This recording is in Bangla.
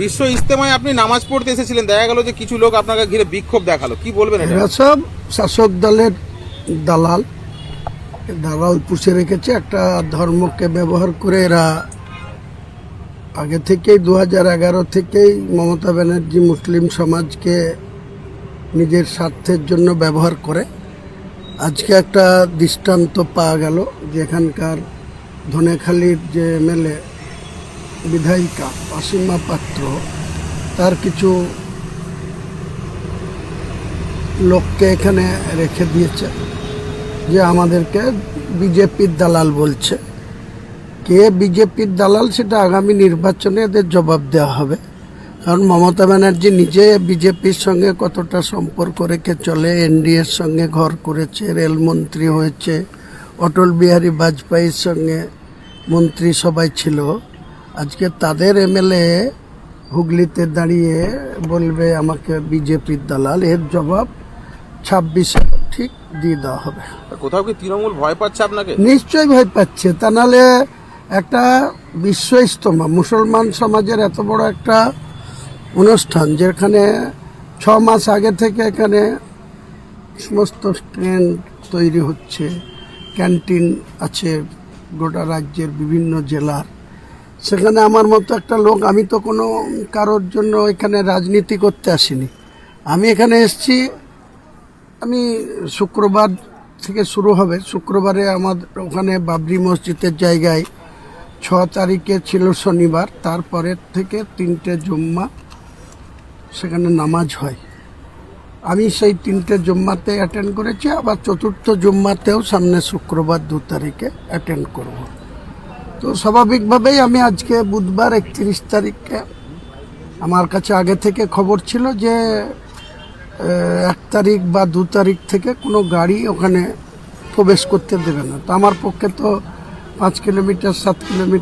বিশ্ব ইজতেমায় আপনি নামাজ পড়তে এসেছিলেন, দেখা গেল যে কিছু লোক আপনাকে ঘিরে বিক্ষোভ দেখালো, কি বলবেন এটা? এরা সব শাসক দলের দালাল দালাল পুষে রেখেছে। একটা ধর্মকে ব্যবহার করে এরা আগে থেকেই 2011 থেকেই মমতা ব্যানার্জি মুসলিম সমাজকে নিজের স্বার্থের জন্য ব্যবহার করে। আজকে একটা দৃষ্টান্ত পাওয়া গেল, যেখানকার ধনেখালির যে এমএলএ বিধায়িকা অসীমা পাত্র, তার কিছু লোককে এখানে রেখে দিয়েছে, যে আমাদেরকে বিজেপির দালাল বলছে। কে বিজেপির দালাল সেটা আগামী নির্বাচনে এদের জবাব দেওয়া হবে। কারণ মমতা ব্যানার্জি নিজে বিজেপির সঙ্গে কতটা সম্পর্ক রেখে চলে, এনডিএর সঙ্গে ঘর করেছে, রেলমন্ত্রী হয়েছে, অটল বিহারী বাজপেয়ীর সঙ্গে মন্ত্রী সবাই ছিল। আজকে তাদের এমএলএ হুগলিতে দাঁড়িয়ে বলবে আমাকে বিজেপির দালাল, এর জবাব 26-এ ঠিক দিয়ে দেওয়া হবে। কোথাও কি তৃণমূল ভয় পাচ্ছে আপনাকে? নিশ্চয়ই ভয় পাচ্ছে, তা নাহলে একটা বিশ্ব ইজতেমা, মুসলমান সমাজের এত বড় একটা অনুষ্ঠান, যেখানে 6 মাস আগে থেকে এখানে সমস্ত ট্রেন্ড তৈরি হচ্ছে, ক্যান্টিন আছে গোটা রাজ্যের বিভিন্ন জেলার। সেখানে আমার মতো একটা লোক, আমি তো কোনো কারোর জন্য এখানে রাজনীতি করতে আসিনি। আমি এখানে এসেছি, আমি শুক্রবার থেকে শুরু হবে। শুক্রবারে আমাদের ওখানে বাবরি মসজিদের জায়গায় 6 তারিখে ছিল শনিবার, তারপরের থেকে 3টে জুম্মা সেখানে নামাজ হয়। আমি সেই 3টে জুম্মাতে অ্যাটেন্ড করেছি, আবার 4র্থ জুম্মাতেও সামনে শুক্রবার 2 তারিখে অ্যাটেন্ড করব। তো স্বাভাবিকভাবেই আমি আজকে বুধবার 31 তারিখে, আমার কাছে আগে থেকে খবর ছিল যে 1 তারিখ বা 2 তারিখ থেকে কোনো গাড়ি ওখানে প্রবেশ করতে দেবে না। তো আমার পক্ষে তো 5 কিলোমিটার 7 কিলোমিটার